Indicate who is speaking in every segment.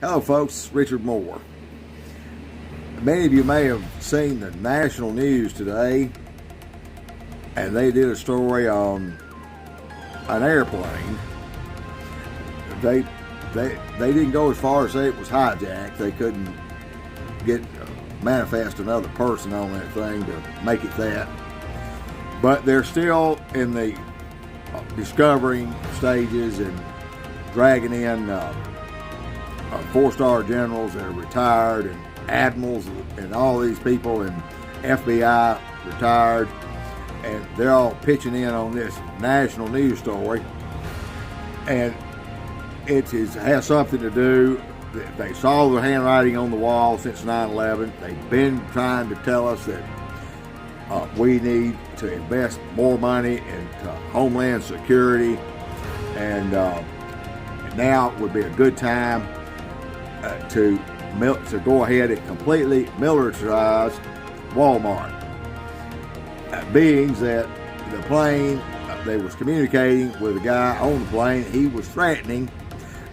Speaker 1: Hello folks, Richard Moore. Many of you may have seen the national news today, and they did a story on an airplane. They didn't go as far as say it was hijacked. They couldn't get manifest another person on that thing to make it that. But they're still in the discovering stages and dragging in four-star generals that are retired and admirals and all these people, and FBI retired, and they're all pitching in on this national news story. And it has something to do. They saw the handwriting on the wall since 9/11. They've been trying to tell us that we need to invest more money into homeland security, and now would be a good time to go ahead and completely militarize Walmart. Being that the plane, they was communicating with a guy on the plane. He was threatening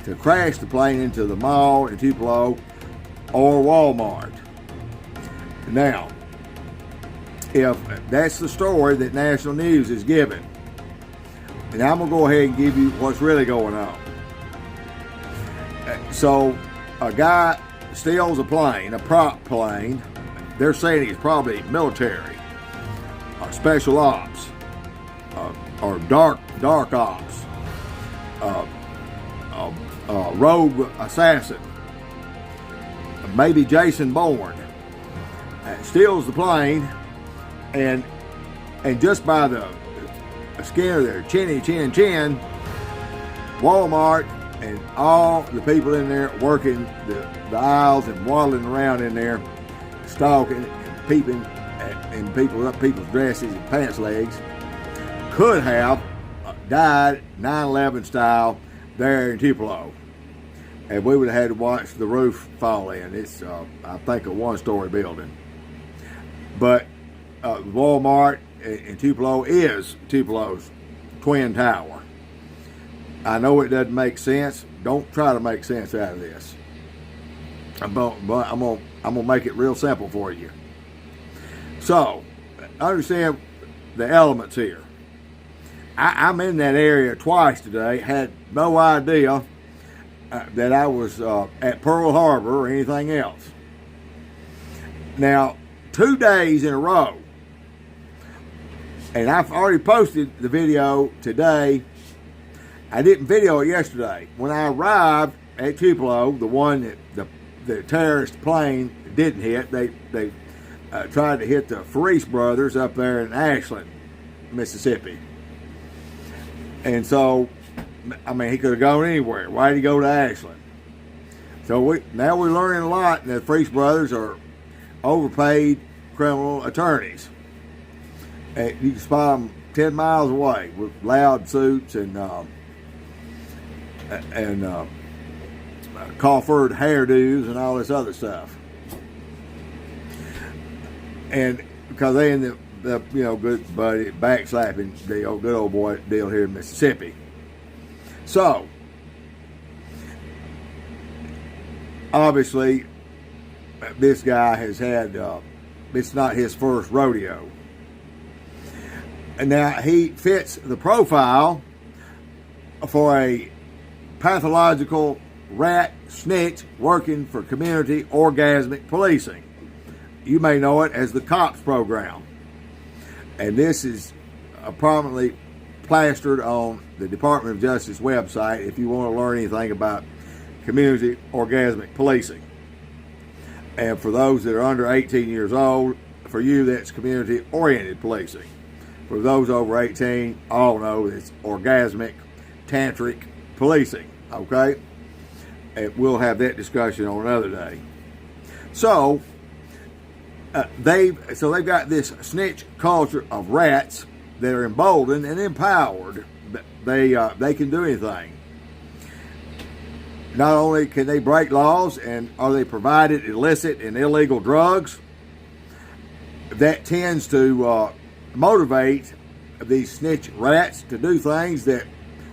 Speaker 1: to crash the plane into the mall in Tupelo or Walmart. Now, if that's the story that national news is giving, and I'm going to go ahead and give you what's really going on. So, a guy steals a plane, a prop plane. They're saying he's probably military, special ops, or dark ops, rogue assassin, maybe Jason Bourne. Steals the plane, and just by the skin of their chin, Walmart and all the people in there working the aisles and waddling around in there, stalking and peeping in people's dresses and pants legs, could have died 9/11 style there in Tupelo, and we would have had to watch the roof fall in. It's I think a one-story building, but Walmart in Tupelo is Tupelo's twin tower. I know it doesn't make sense. Don't try to make sense out of this. I'm gonna make it real simple for you. So, understand the elements here. I'm in that area twice today. Had no idea that I was at Pearl Harbor or anything else. Now, 2 days in a row, and I've already posted the video today. I didn't video it yesterday. When I arrived at Tupelo, the one that the terrorist plane didn't hit, they tried to hit the Farice brothers up there in Ashland, Mississippi. And so, I mean, he could have gone anywhere. Why did he go to Ashland? So now we're learning a lot, and the Farice brothers are overpaid criminal attorneys. And you can spot them 10 miles away with loud suits and coffered hairdos and all this other stuff. And because they in the good buddy backslapping deal, good old boy deal here in Mississippi. So obviously this guy has had it's not his first rodeo. And now he fits the profile for a pathological rat snitch working for community orgasmic policing. You may know it as the COPS program. And this is prominently plastered on the Department of Justice website if you want to learn anything about community orgasmic policing. And for those that are under 18 years old, for you that's community oriented policing. For those over 18, all know it's orgasmic tantric policing. Okay? And we'll have that discussion on another day. So they've got this snitch culture of rats that are emboldened and empowered. They can do anything. Not only can they break laws, and are they provided illicit and illegal drugs, that tends to motivate these snitch rats to do things that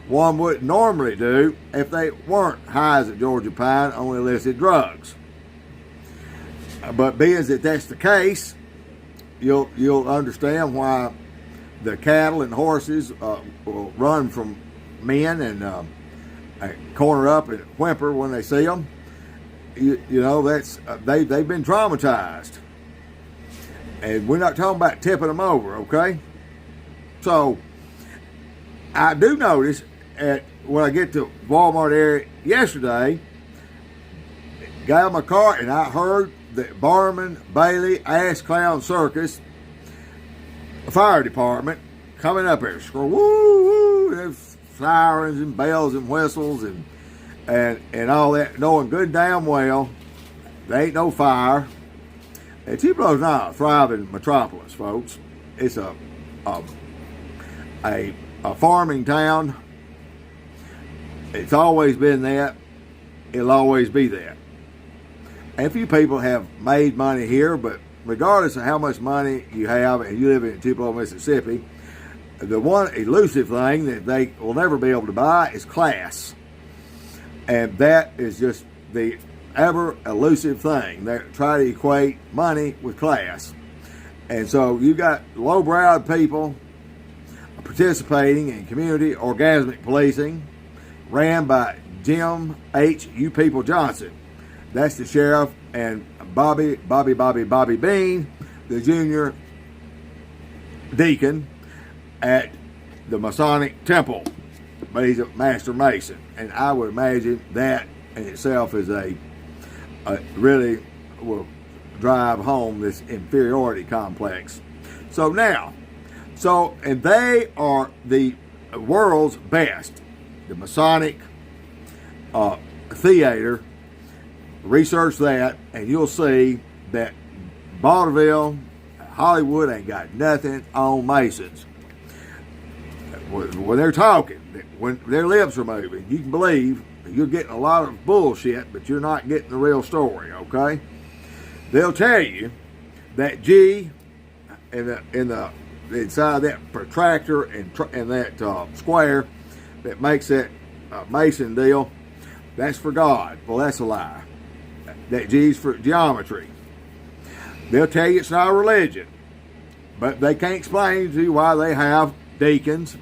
Speaker 1: one wouldn't normally do if they weren't high as a Georgia pine on illicit drugs. But being that that's the case, you'll understand why the cattle and horses will run from men and corner up and whimper when they see them. You know, that's they've been traumatized, and we're not talking about tipping them over, okay? So I do notice when I get to Walmart area yesterday, got in my car and I heard that Barman, Bailey, Ass Clown Circus fire department coming up here. Woo woo! There's sirens and bells and whistles and all that, knowing good damn well there ain't no fire. And Tupelo's not a thriving metropolis, folks. It's a farming town. It's always been that. It'll always be that. And a few people have made money here, but regardless of how much money you have and you live in Tupelo, Mississippi, the one elusive thing that they will never be able to buy is class. And that is just the ever elusive thing. They try to equate money with class. And so you got low-browed people participating in community orgasmic policing ran by Jim H. You People Johnson. That's the sheriff, and Bobby Bean, the junior deacon at the Masonic temple. But he's a master mason. And I would imagine that in itself is a really will drive home this inferiority complex. And they are the world's best. The Masonic theater, research that, and you'll see that Vaudeville, Hollywood ain't got nothing on Masons. When they're talking, when their lips are moving, you can believe you're getting a lot of bullshit, but you're not getting the real story, okay? They'll tell you that G in the inside that protractor and that square that makes that Mason deal, that's for God. Well, that's a lie. That G's for geometry. They'll tell you it's not a religion, but they can't explain to you why they have deacons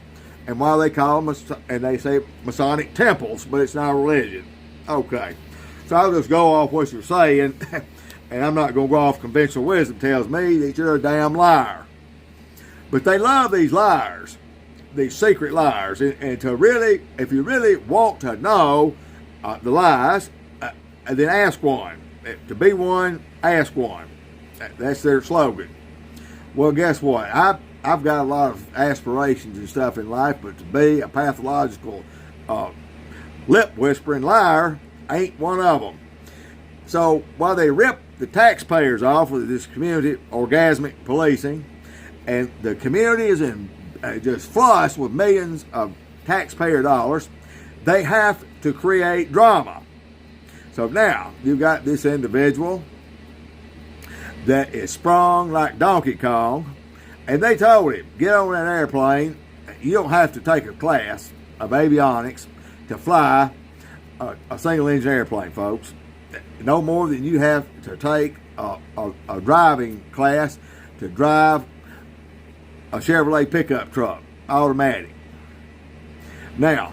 Speaker 1: and why they call them, and they say Masonic temples, but it's not a religion. Okay, so I'll just go off what you're saying, and I'm not going to go off conventional wisdom tells me that you're a damn liar. But they love these liars, these secret liars, and to really, if you really want to know the lies, then ask one. To be one, ask one. That's their slogan. Well, guess what? I've got a lot of aspirations and stuff in life, but to be a pathological lip whispering liar ain't one of them. So while they rip the taxpayers off with this community orgasmic policing, and the community is in just flush with millions of taxpayer dollars, they have to create drama. So now you've got this individual that is sprung like Donkey Kong, and they told him, get on that airplane. You don't have to take a class of avionics to fly a single engine airplane, folks. No more than you have to take a driving class to drive a Chevrolet pickup truck, automatic. Now,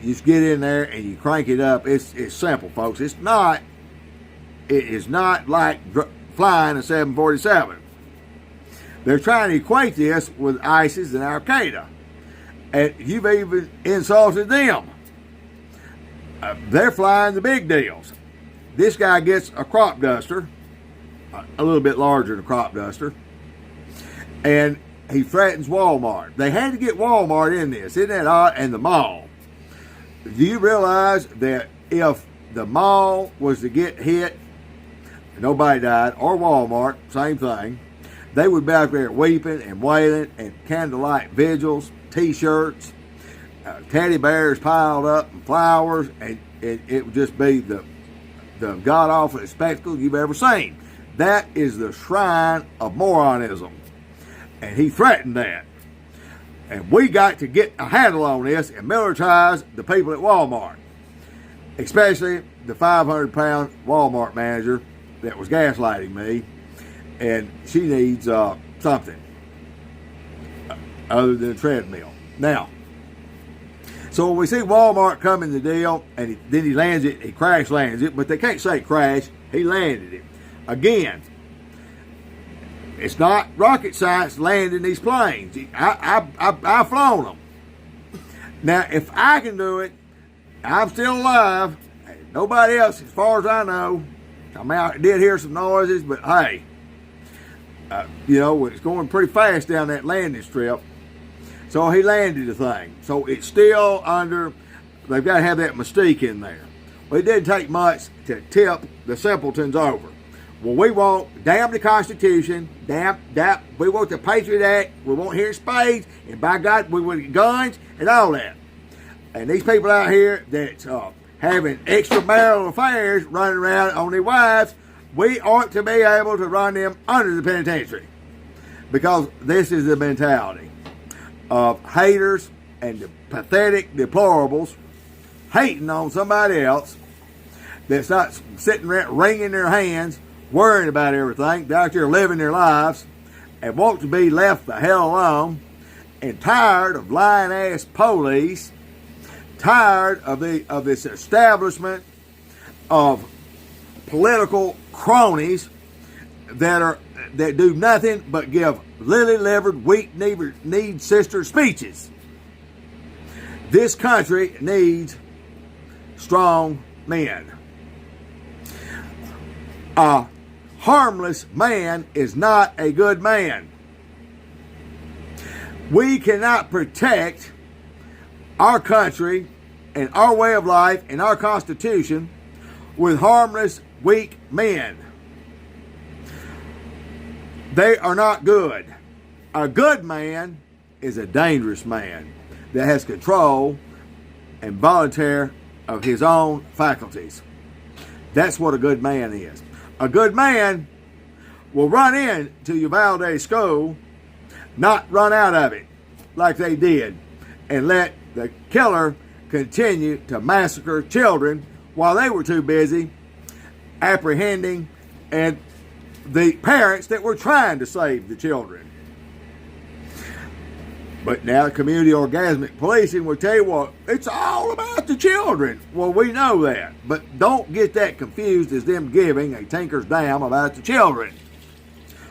Speaker 1: you just get in there and you crank it up. It's simple, folks. It is not like flying a 747. They're trying to equate this with ISIS and Al Qaeda, and you've even insulted them. They're flying the big deals. This guy gets a crop duster, a little bit larger than a crop duster, and he threatens Walmart. They had to get Walmart in this. Isn't that odd? And the mall. Do you realize that if the mall was to get hit, nobody died, or Walmart, same thing, they would be out there weeping and wailing and candlelight vigils, T-shirts, teddy bears piled up, and flowers, and it would just be the god-awful spectacle you've ever seen. That is the shrine of moronism. And he threatened that. And we got to get a handle on this and militarize the people at Walmart, especially the 500-pound Walmart manager that was gaslighting me, and she needs something other than a treadmill. Now, so when we see Walmart coming the deal, and then he lands it, he crash lands it, but they can't say crash, he landed it. Again, it's not rocket science landing these planes. I've flown them. Now, if I can do it, I'm still alive. Nobody else, as far as I know. I mean, I did hear some noises, but hey, you know, it's going pretty fast down that landing strip. So he landed the thing. So it's still under, they've got to have that mystique in there. Well, it didn't take much to tip the simpletons over. Well, we want, damn the Constitution, we want the Patriot Act, we want here spades, and by God, we want guns and all that. And these people out here that's having extramarital affairs running around on their wives, we ought to be able to run them under the penitentiary. Because this is the mentality of haters and the pathetic deplorables hating on somebody else that's not sitting around wringing their hands, worrying about everything. They're out there living their lives and want to be left the hell alone, and tired of lying ass police, tired of this establishment of political cronies that do nothing but give lily-livered, weak-kneed sister speeches. This country needs strong men. A harmless man is not a good man. We cannot protect our country and our way of life and our Constitution with harmless, weak men. They are not good. A good man is a dangerous man that has control and volunteer of his own faculties. That's what a good man is. A good man will run into Uvalde School, not run out of it like they did, and let the killer continue to massacre children while they were too busy apprehending and the parents that were trying to save the children. But now community orgasmic policing will tell you, well, it's all about the children. Well, we know that, but don't get that confused as them giving a tinker's damn about the children.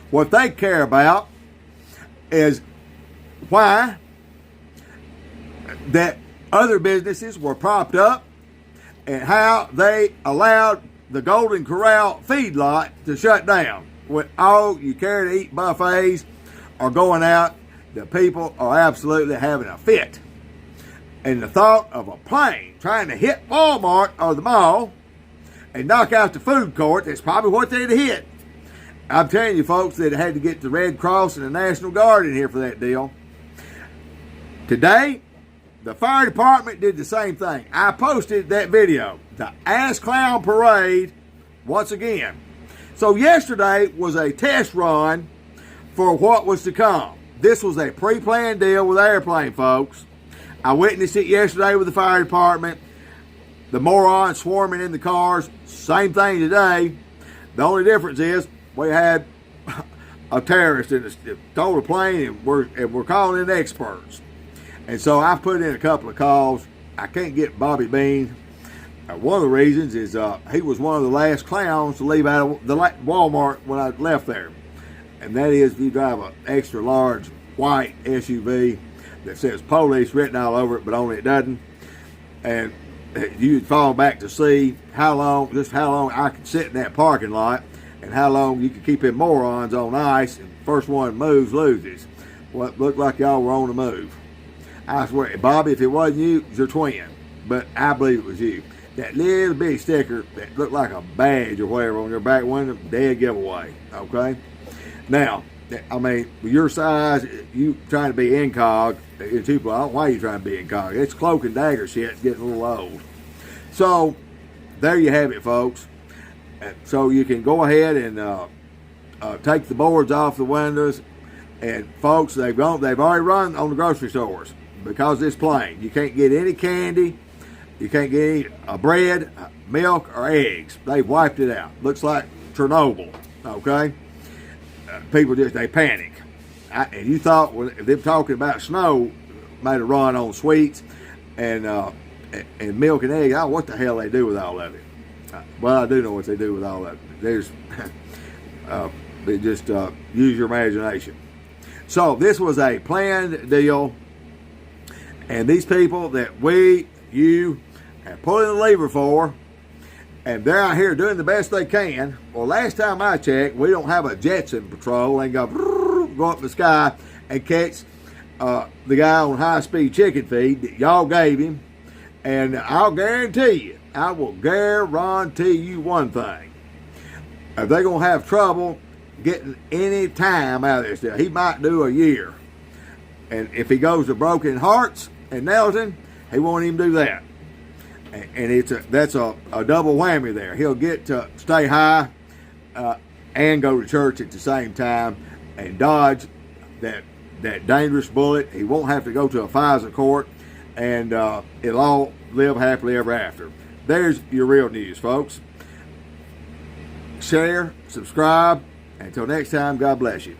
Speaker 1: What they care about is why that other businesses were propped up and how they allowed the Golden Corral feedlot to shut down. When all you care to eat buffets are going out, the people are absolutely having a fit. And the thought of a plane trying to hit Walmart or the mall and knock out the food court, that's probably what they'd hit. I'm telling you folks that had to get the Red Cross and the National Guard in here for that deal. Today, the fire department did the same thing. I posted that video, the Ass Clown Parade, once again. So yesterday was a test run for what was to come. This was a pre-planned deal with airplane folks. I witnessed it yesterday with the fire department. The morons swarming in the cars. Same thing today. The only difference is we had a terrorist in the stole the plane, and we're calling in experts. And so I've put in a couple of calls. I can't get Bobby Bean. One of the reasons is he was one of the last clowns to leave out of the Walmart when I left there. And that is if you drive an extra large white SUV that says police written all over it, but only it doesn't. And you'd fall back to see how long I could sit in that parking lot and how long you could keep them morons on ice, and first one moves loses. Well, it looked like y'all were on the move. I swear, Bobby, if it wasn't you, it's your twin. But I believe it was you. That little bitty sticker that looked like a badge or whatever on your back window, dead giveaway, okay? Now, I mean, with your size, you trying to be incog in Tupelo, I don't know why you trying to be incog. It's cloak and dagger shit. It's getting a little old. So, there you have it, folks. So you can go ahead and take the boards off the windows And folks, they've already run on the grocery stores because it's plain. You can't get any candy. You can't get any bread, milk, or eggs. They've wiped it out. Looks like Chernobyl. Okay, people they panic. And you thought when them talking about snow made a run on sweets and milk and eggs. Oh, what the hell they do with all of it? Well, I do know what they do with all of it. There's they just use your imagination. So this was a planned deal, and these people that you have pulling the lever for, and they're out here doing the best they can. Well, last time I checked, we don't have a Jetson patrol and go up the sky and catch the guy on high-speed chicken feed that y'all gave him. And I'll guarantee you, I will guarantee you one thing. If they're going to have trouble getting any time out of this deal, he might do a year. And if he goes to Broken Hearts and Nelson, he won't even do that. And that's a double whammy there. He'll get to stay high and go to church at the same time and dodge that dangerous bullet. He won't have to go to a FISA court, and it'll all live happily ever after. There's your real news, folks. Share, subscribe. Until next time, God bless you.